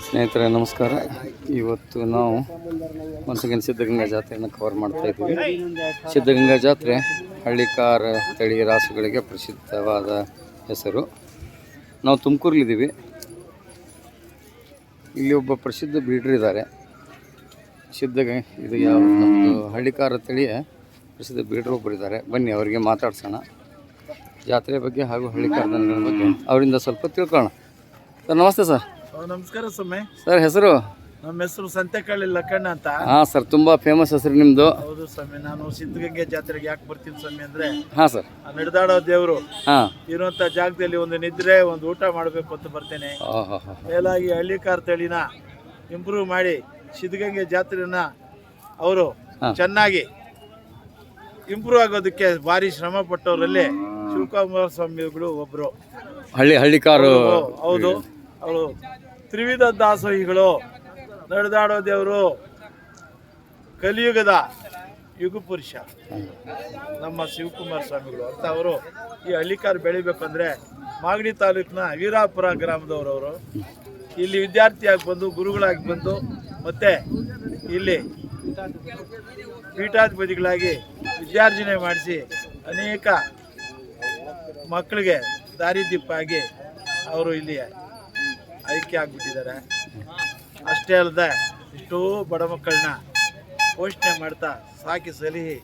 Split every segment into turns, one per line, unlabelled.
ಸ್ನೇಹಿತರೆ ನಮಸ್ಕಾರ. ಇವತ್ತು ನಾವು ಒಂದ್ಸಲ ಸಿದ್ಧಗಂಗಾ ಜಾತ್ರೆಯನ್ನು ಕವರ್ ಮಾಡ್ತಾ ಇದ್ದೀವಿ. ಸಿದ್ಧಗಂಗಾ ಜಾತ್ರೆ ಹಳ್ಳಿಕಾರ ತಳಿ ರಾಸುಗಳಿಗೆ ಪ್ರಸಿದ್ಧವಾದ ಹೆಸರು. ನಾವು ತುಮಕೂರಲ್ಲಿದ್ದೀವಿ. ಇಲ್ಲಿ ಒಬ್ಬ ಪ್ರಸಿದ್ಧ ಬ್ರೀಡರ್ ಇದ್ದಾರೆ. ಇದು ಯಾವ ನಮ್ಮದು ಹಳ್ಳಿಕಾರ ತಳಿಯ ಪ್ರಸಿದ್ಧ ಬ್ರೀಡರ್ ಒಬ್ಬರಿದ್ದಾರೆ. ಬನ್ನಿ ಅವರಿಗೆ ಮಾತಾಡ್ಸೋಣ ಜಾತ್ರೆ ಬಗ್ಗೆ ಹಾಗೂ ಹಳ್ಳಿಕಾರ ದನಗಳ ಬಗ್ಗೆ ಅವರಿಂದ ಸ್ವಲ್ಪ ತಿಳ್ಕೊಳ್ಳೋಣ. ಸರ್ ನಮಸ್ತೆ ಸರ್.
ನಮಸ್ಕಾರ ಸ್ವಾಮಿ.
ಸರ್ ಹೆಸರು?
ನಮ್ಮ ಹೆಸರು ಸಂತೆಕಳ್ಳಿ ಲಕ್ಕಣ್ಣ ಅಂತ.
ಹಾಂ ಸರ್, ತುಂಬ ಫೇಮಸ್ ಹೆಸರು ನಿಮ್ಮದು.
ಹೌದು ಸ್ವಾಮಿ. ನಾನು ಸಿದ್ಧಗಂಗೆ ಜಾತ್ರೆಗೆ ಯಾಕೆ ಬರ್ತೀನಿ ಸ್ವಾಮಿ ಅಂದರೆ,
ಹಾಂ ಸರ್,
ನಡೆದಾಡೋ ದೇವರು
ಹಾಂ
ಇರುವಂಥ ಜಾಗದಲ್ಲಿ ಒಂದು ನಿದ್ರೆ ಒಂದು ಊಟ ಮಾಡಬೇಕು ಅಂತ ಬರ್ತೇನೆ. ಮೇಲಾಗಿ ಹಳ್ಳಿಕಾರ ತಳಿನ ಇಂಪ್ರೂವ್ ಮಾಡಿ ಸಿದ್ಧಗಂಗೆ ಜಾತ್ರೆನ ಅವರು ಚೆನ್ನಾಗಿ ಇಂಪ್ರೂವ್ ಆಗೋದಕ್ಕೆ ಭಾರಿ ಶ್ರಮ ಪಟ್ಟವರಲ್ಲಿ ಶಿವಕುಮಾರ ಸ್ವಾಮಿಗಳು ಒಬ್ಬರು.
ಹಳ್ಳಿಕಾರು.
ಹೌದು, ಅವರು ತ್ರಿವಿಧ ದಾಸೋಹಿಗಳು, ನಡೆದಾಡೋ ದೇವರು, ಕಲಿಯುಗದ ಯುಗ ಪುರುಷ ನಮ್ಮ ಶಿವಕುಮಾರ ಸ್ವಾಮಿಗಳು ಅಂತ. ಅವರು ಈ ಹಳ್ಳಿಕಾರು ಬೆಳಿಬೇಕಂದ್ರೆ ಮಾಗಡಿ ತಾಲೂಕಿನ ವೀರಾಪುರ ಗ್ರಾಮದವರು. ಇಲ್ಲಿ ವಿದ್ಯಾರ್ಥಿಯಾಗಿ ಬಂದು ಗುರುಗಳಾಗಿ ಬಂದು ಮತ್ತೆ ಇಲ್ಲಿ ಪೀಠಾಧಿಪತಿಗಳಾಗಿ ವಿದ್ಯಾರ್ಜನೆ ಮಾಡಿಸಿ ಅನೇಕ ಮಕ್ಕಳಿಗೆ ದಾರಿದೀಪ ಆಗಿ ಅವರು ಇಲ್ಲಿ ಐಕ್ಯ ಆಗಿಬಿಟ್ಟಿದ್ದಾರೆ. ಅಷ್ಟೇ ಅಲ್ಲದೆ ಎಷ್ಟೋ ಬಡ ಮಕ್ಕಳನ್ನ ಪೋಷಣೆ ಮಾಡ್ತಾ ಸಾಕಿ ಸಲಹಿ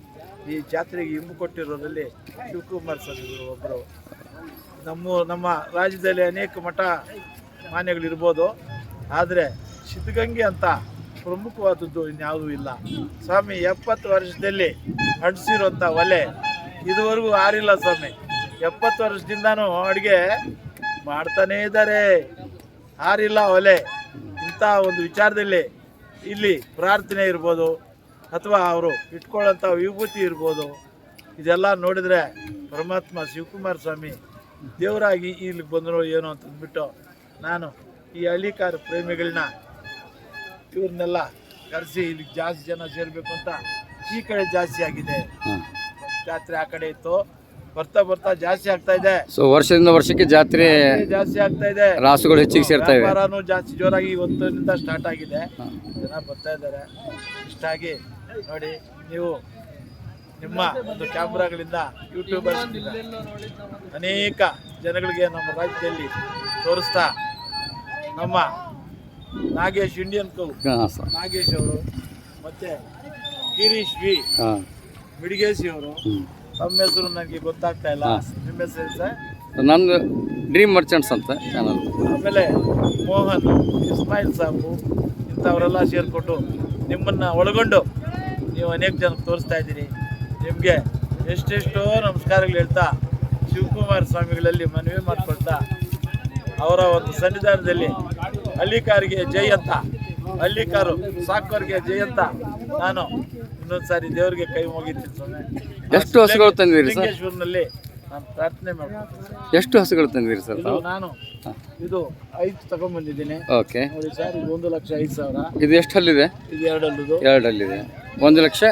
ಈ ಜಾತ್ರೆಗೆ ಇಂಬು ಕೊಟ್ಟಿರೋದ್ರಲ್ಲಿ ಶಿವಕುಮಾರ ಸ್ವಾಮಿಗಳು ಒಬ್ಬರು. ನಮ್ಮ ರಾಜ್ಯದಲ್ಲಿ ಅನೇಕ ಮಠ ಮಾನ್ಯಗಳಿರ್ಬೋದು, ಆದರೆ ಸಿದ್ಧಗಂಗೆ ಅಂತ ಪ್ರಮುಖವಾದದ್ದು ಇನ್ಯಾವುದೂ ಇಲ್ಲ. ಸ್ವಾಮಿ 70 ವರ್ಷದಲ್ಲಿ ಅಂಟಿಸಿರೋಂಥ ಒಲೆ ಇದುವರೆಗೂ ಆರಿಲ್ಲ ಸ್ವಾಮಿ. 70 ವರ್ಷದಿಂದನೂ ಅಡುಗೆ ಮಾಡ್ತಾನೇ ಇದ್ದಾರೆ, ಆರಿಲ್ಲ ಒಲೆ. ಇಂಥ ಒಂದು ವಿಚಾರದಲ್ಲಿ ಇಲ್ಲಿ ಪ್ರಾರ್ಥನೆ ಇರ್ಬೋದು ಅಥವಾ ಅವರು ಇಟ್ಕೊಳ್ಳೋಂಥ ವಿಭೂತಿ ಇರ್ಬೋದು, ಇದೆಲ್ಲ ನೋಡಿದರೆ ಪರಮಾತ್ಮ ಶಿವಕುಮಾರ ಸ್ವಾಮಿ ದೇವರಾಗಿ ಇಲ್ಲಿಗೆ ಬಂದರು ಏನೋ ಅಂತಂದ್ಬಿಟ್ಟು ನಾನು ಈ ಹಳ್ಳಿಕಾರ ಪ್ರೇಮಿಗಳನ್ನ ಇವ್ರನ್ನೆಲ್ಲ ಕರೆಸಿ ಇಲ್ಲಿಗೆ ಜಾಸ್ತಿ ಜನ ಸೇರಬೇಕು ಅಂತ. ಈ ಕಡೆ ಜಾಸ್ತಿ ಆಗಿದೆ ಜಾತ್ರೆ, ಆ ಕಡೆ ಇತ್ತು, ಬರ್ತಾ ಬರ್ತಾ ಜಾಸ್ತಿ ಆಗ್ತಾ ಇದೆ.
ಸೊ ವರ್ಷದಿಂದ ವರ್ಷಕ್ಕೆ ಜಾತ್ರೆ
ಜಾಸ್ತಿ ಆಗ್ತಾ ಇದೆ,
ರಾಸುಗಳು ಹೆಚ್ಚಿಗೆ ಸೇರ್ತಾ ಇವೆ.
ವ್ಯಾಪಾರನೂ ಜಾಸ್ತಿ ಜೋರಾಗಿ ಇವತ್ತಿನಿಂದ ಸ್ಟಾರ್ಟ್ ಆಗಿದೆ. ಜನ ಬರ್ತಾ ಇದ್ದಾರೆ. ಇಷ್ಟಾಗಿ ನೋಡಿ, ನೀವು ನಿಮ್ಮ ಒಂದು ಕ್ಯಾಮ್ರಾಗಳಿಂದ ಯೂಟ್ಯೂಬರ್ಸ್ ಅನೇಕ ಜನಗಳಿಗೆ ನಮ್ಮ ರಾಜ್ಯದಲ್ಲಿ ತೋರಿಸ್ತಾ ನಮ್ಮ ನಾಗೇಶ್ ಇಂಡಿಯನ್ ಕೌ ನಾಗೇಶ್ ಅವರು ಮತ್ತೆ ಗಿರೀಶ್ ವಿ ಮಿಡಿಗೇಶಿ ಅವರು, ತಮ್ಮ ಹೆಸರು ನನಗೆ ಗೊತ್ತಾಗ್ತಾ ಇಲ್ಲ. ನಿಮ್ಮ ಹೆಸರು ಸರ್?
ನಂದು ಡ್ರೀಮ್ ಮರ್ಚೆಂಟ್ಸ್ ಅಂತ ಚಾನಲ್.
ಆಮೇಲೆ ಮೋಹನ್, ಇಸ್ಮಾಯಿಲ್ ಸಾಬು ಇಂಥವರೆಲ್ಲ ಸೇರಿಕೊಂಡು ನಿಮ್ಮನ್ನು ಒಳಗೊಂಡು ನೀವು ಅನೇಕ ಜನಕ್ಕೆ ತೋರಿಸ್ತಾ ಇದ್ದೀರಿ. ನಿಮಗೆ ಎಷ್ಟೆಷ್ಟೋ ನಮಸ್ಕಾರಗಳು ಹೇಳ್ತಾ ಶಿವಕುಮಾರ ಸ್ವಾಮಿಗಳಲ್ಲಿ ಮನವಿ ಮಾಡ್ಕೊಳ್ತಾ ಅವರ ಒಂದು ಸನ್ನಿಧಾನದಲ್ಲಿ ಹಳ್ಳಿಕಾರಿಗೆ ಜೈ ಅಂತ, ಹಳ್ಳಿಕಾರು ಸಾಕೋರಿಗೆ ಜೈ ಅಂತ ನಾನು ಇನ್ನೊಂದು ಸಾರಿ ದೇವರಿಗೆ ಕೈ ಮುಗಿತೀನಿ ಸ್ವಾಮಿ.
ಎಷ್ಟು ಹಸುಗಳು ತಂದಿದ್ದೀರಿ ಸರ್?
ಲಿಂಗೇಶ್ವರನಲ್ಲಿ ನಾನು ಪ್ರಾರ್ಥನೆ ಮಾಡ್ತೀನಿ.
ಎಷ್ಟು ಹಸುಗಳು ತಂದಿದ್ದೀರಿ ಸರ್?
ನಾನು ಇದು 5 ತಗೊಂಡ್ಬಂದಿದ್ದೀನಿ.
ಓಕೆ
ನೋಡಿ ಸರ್, ಇದು 1,05,000. ಇದು
ಎಷ್ಟು ಹಲ್ಲಿದೆ?
ಇದು 2 ಹಲ್ಲುದು.
2 ಹಲ್ಲಿದೆ. 1 ಲಕ್ಷ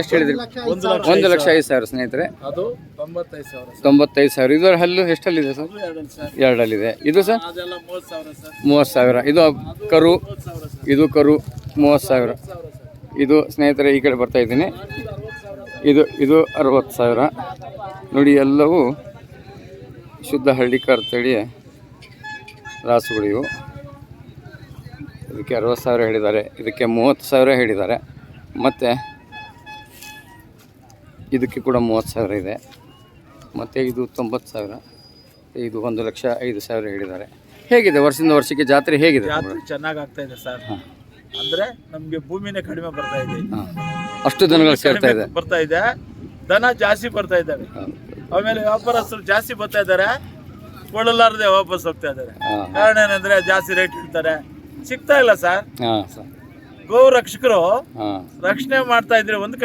ಎಷ್ಟು ಹೇಳಿದ್ರಿ? 1,05,000 ಸ್ನೇಹಿತರೆ.
ಅದು 95,000.
95,000. ಇದರ ಹಲ್ಲು ಎಷ್ಟು ಹಲ್ಲಿದೆ ಸರ್? 2 ಹಲ್ಲಿದೆ. ಇದು ಸರ್ 30,000. ಇದು ಕರು, ಇದು ಕರು 30,000. ಇದು ಸ್ನೇಹಿತರೆ ಈ ಕಡೆ ಬರ್ತಾ ಇದ್ದೀನಿ. ಇದು 60,000. ನೋಡಿ, ಎಲ್ಲವೂ ಶುದ್ಧ ಹಳ್ಳಿಕಾರ ತಳಿಯ ರಾಸುಗಳು ಇವು. ಇದಕ್ಕೆ 60,000 ಹೇಳಿದ್ದಾರೆ, ಇದಕ್ಕೆ 30,000 ಹೇಳಿದ್ದಾರೆ, ಮತ್ತು ಇದಕ್ಕೆ ಕೂಡ 30,000 ಇದೆ, ಮತ್ತು ಇದು 90,000, ಇದು 1,05,000 ಹೇಳಿದ್ದಾರೆ. ಹೇಗಿದೆ ವರ್ಷದಿಂದ ವರ್ಷಕ್ಕೆ ಜಾತ್ರೆ ಹೇಗಿದೆ?
ಜಾತ್ರೆ ಚೆನ್ನಾಗಿ ಆಗ್ತಾ ಇದೆ ಸರ್. ಅಂದರೆ ನಮಗೆ ಭೂಮಿನೇ ಕಡಿಮೆ ಬರ್ತಾ ಇದೆ,
ಅಷ್ಟು ದನಗಳು ಸೇರ್ತಾ ಇದೆ,
ಬರ್ತಾ ಇದೆ, ದನ ಜಾಸ್ತಿ ಬರ್ತಾ ಇದ್ದಾವೆ. ಆಮೇಲೆ ವ್ಯಾಪಾರಸ್ಥರು ಜಾಸ್ತಿ ಬರ್ತಾ ಇದ್ದಾರೆ, ಕೊಳ್ಳಲಾರದೆ ವಾಪಸ್ ಹೋಗ್ತಾ ಇದ್ದಾರೆ. ಕಾರಣ ಏನಂದ್ರೆ ಜಾಸ್ತಿ ರೇಟ್ ಇಡ್ತಾರೆ, ಸಿಗ್ತಾ ಇಲ್ಲ ಸರ್. ಗೋ ರಕ್ಷಕರು ರಕ್ಷಣೆ ಮಾಡ್ತಾ ಇದ್ರೆ ಒಂದು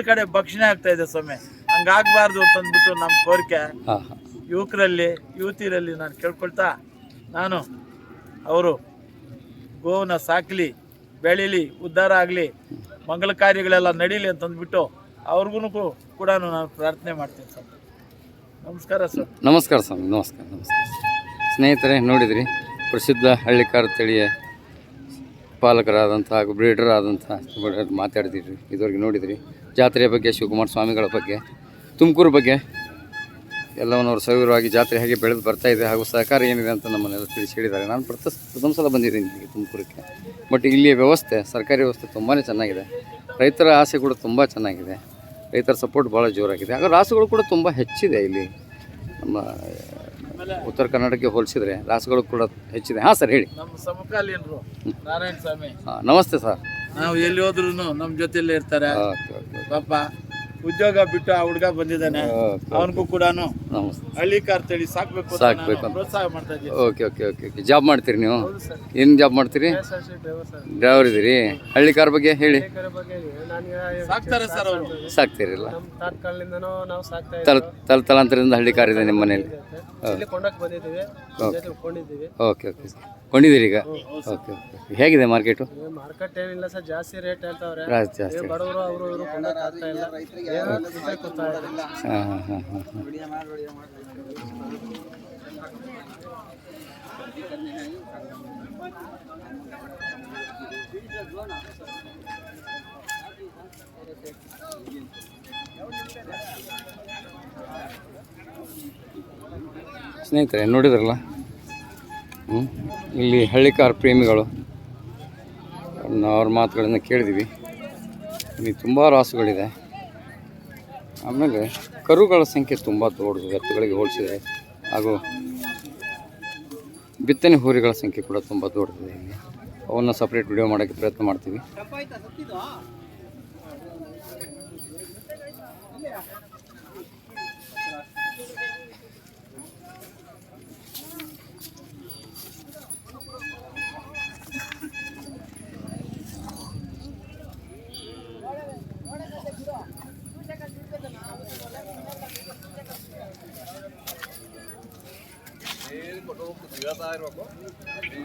ಕಡೆ ಭಕ್ಷಣೆ ಆಗ್ತಾ ಇದೆ ಸ್ವಾಮಿ. ಹಂಗಾಗಬಾರ್ದು ಅಂತಂದ್ಬಿಟ್ಟು ನಮ್ಮ ಕೋರಿಕೆ ಯುವಕರಲ್ಲಿ ಯುವತಿಯರಲ್ಲಿ ನಾನು ಕೇಳ್ಕೊಳ್ತಾ, ನಾನು ಅವರು ಗೋವನ್ನ ಸಾಕಲಿ, ಬೆಳೀಲಿ, ಉದ್ಧಾರ ಆಗಲಿ, ಮಂಗಲ ಕಾರ್ಯಗಳೆಲ್ಲ ನಡೀಲಿ ಅಂತಂದ್ಬಿಟ್ಟು ಅವ್ರಿಗೂ ಕೂಡ ನಾನು ಪ್ರಾರ್ಥನೆ ಮಾಡ್ತೀನಿ ಸರ್. ನಮಸ್ಕಾರ ಸರ್.
ನಮಸ್ಕಾರ ಸ್ವಾಮಿ, ನಮಸ್ಕಾರ. ಸ್ನೇಹಿತರೆ, ನೋಡಿದ್ರಿ ಪ್ರಸಿದ್ಧ ಹಳ್ಳಿಕಾರ ತಳಿಯ ಪಾಲಕರಾದಂಥ ಹಾಗೂ ಬ್ರೀಡರ್ ಆದಂಥ ಮಾತಾಡ್ತಿದ್ರಿ. ಇದುವರೆಗೆ ನೋಡಿದ್ರಿ ಜಾತ್ರೆಯ ಬಗ್ಗೆ, ಶಿವಕುಮಾರ ಸ್ವಾಮಿಗಳ ಬಗ್ಗೆ, ತುಮಕೂರು ಬಗ್ಗೆ ಎಲ್ಲವನ್ನು ಅವರು ಸವಿರವಾಗಿ ಜಾತ್ರೆ ಹೇಗೆ ಬೆಳೆದು ಬರ್ತಾಯಿದೆ ಹಾಗೂ ಸಹಕಾರ ಏನಿದೆ ಅಂತ ನಮ್ಮನ್ನೆಲ್ಲ ತಿಳಿಸಿ ಹೇಳಿದ್ದಾರೆ. ನಾನು ಪ್ರಥಮ ಸಲ ಬಂದಿದ್ದೀನಿ ಇಲ್ಲಿಗೆ ತುಮಕೂರಕ್ಕೆ. ಬಟ್ ಇಲ್ಲಿಯ ವ್ಯವಸ್ಥೆ, ಸರ್ಕಾರಿ ವ್ಯವಸ್ಥೆ ತುಂಬಾ ಚೆನ್ನಾಗಿದೆ. ರೈತರ ಆಸೆ ಕೂಡ ತುಂಬ ಚೆನ್ನಾಗಿದೆ. ರೈತರ ಸಪೋರ್ಟ್ ಭಾಳ ಜೋರಾಗಿದೆ. ಹಾಗೂ ರಾಸುಗಳು ಕೂಡ ತುಂಬ ಹೆಚ್ಚಿದೆ ಇಲ್ಲಿ. ನಮ್ಮ ಉತ್ತರ ಕರ್ನಾಟಕಕ್ಕೆ ಹೋಲಿಸಿದರೆ ರಾಸುಗಳು ಕೂಡ ಹೆಚ್ಚಿದೆ. ಹಾಂ ಸರ್, ಹೇಳಿ.
ನಮ್ಮ ಸಮಕಾಲೀನರು ನಾರಾಯಣ ಸ್ವಾಮಿ.
ಹಾಂ, ನಮಸ್ತೆ ಸರ್.
ನಾವು ಎಲ್ಲಿ ಹೋದ್ರೂ ನಮ್ಮ ಜೊತೆಲೇ ಇರ್ತಾರೆ.
ಓಕೆ ಓಕೆ
ಪಾಪ ಉದ್ಯೋಗ ಬಿಟ್ಟು ಆ ಹುಡುಗ ಬಂದಿದ್ದಾನೆ.
ಓಕೆ.
ಅವನಿಗೂ ಕೂಡ
ನಮಸ್ತೆ.
ಹಳ್ಳಿಕಾರ್ ತಳಿ ಸಾಕ್ಬೇಕು ಅಂತ
ಸಾಕ್ಬೇಕು
ನಾನು
ಅಂತ.
ಪ್ರೋತ್ಸಾಹ ಮಾಡ್ತಾ ಇದ್ದೀನಿ.
Okay okay okay okay job ಮಾಡ್ತೀರಿ ನೀವು? ಏನು ಜಾಬ್ ಮಾಡ್ತೀರಿ? ಡ್ರೈವರ್ ಇದ್ದೀರಿ. ಹಳ್ಳಿ ಕಾರ್ ಬಗ್ಗೆ ಹೇಳಿ.
ಸಾಕ್ತಾರೆ ಸರ್ ಅವರು.
ಸಾಕ್ತೀರಿಲ್ಲ?
ತಾತ್ಕಾಲಿಂದನೂ ನಾವು ಸಾಕ್ತಾ
ತಲಾಂತರದಿಂದ ಹಳ್ಳಿ ಕಾರ್ ಇದೆ ನಿಮ್ಮ ಮನೇಲಿ?
ಇಲ್ಲಿ ಕೊಂಡಕ್ಕೆ ಬಂದಿದ್ದೀವಿ, ಕೊಂಡಿದ್ದೀವಿ.
ಓಕೆ ಓಕೆ ಕೊಂಡಿದ್ದೀರಿ ಈಗ? Okay okay. ಹೇಗಿದೆ ಮಾರ್ಕೆಟು?
ಮಾರ್ಕೆಟ್ ಏನಿಲ್ಲ ಸರ್, ಜಾಸ್ತಿ ರೇಟ್ ಹೇಳ್ತಾವ್ರೆ.
ಜಾಸ್ತಿ.
ಬಡವರು ಅವರು ಇವರು ಕೊಂಡಕ್ಕೆ ಆಗ್ತಾ ಇಲ್ಲ. ಏನೋ ಗೊತ್ತಾಗ್ತಾ ಇಲ್ಲ.
ಹಾಂ ಹಾಂ ಹಾಂ ಹಾಂ ಹಾಂ. ಸ್ನೇಹಿತರೆ, ನೋಡಿದ್ರಲ್ಲ, ಇಲ್ಲಿ ಹಳ್ಳಿಕಾರ್ ಪ್ರೇಮಿಗಳು ಅವ್ರ ಮಾತುಗಳನ್ನು ಕೇಳಿದ್ವಿ. ಇಲ್ಲಿ ತುಂಬ ರಾಸುಗಳಿದೆ. ಆಮೇಲೆ ಕರುಗಳ ಸಂಖ್ಯೆ ತುಂಬ ದೊಡ್ಡದು ಎತ್ತುಗಳಿಗೆ ಹೋಲಿಸಿದರೆ. ಹಾಗೂ ಬಿತ್ತನೆ ಹೋರಿಗಳ ಸಂಖ್ಯೆ ಕೂಡ ತುಂಬ ದೊಡ್ಡದಿದೆ ಇಲ್ಲಿ. ಅವನ್ನ ಸಪ್ರೇಟ್ ವಿಡಿಯೋ ಮಾಡೋಕ್ಕೆ ಪ್ರಯತ್ನ ಮಾಡ್ತೀವಿ.
ರೆಡ್ಡಿ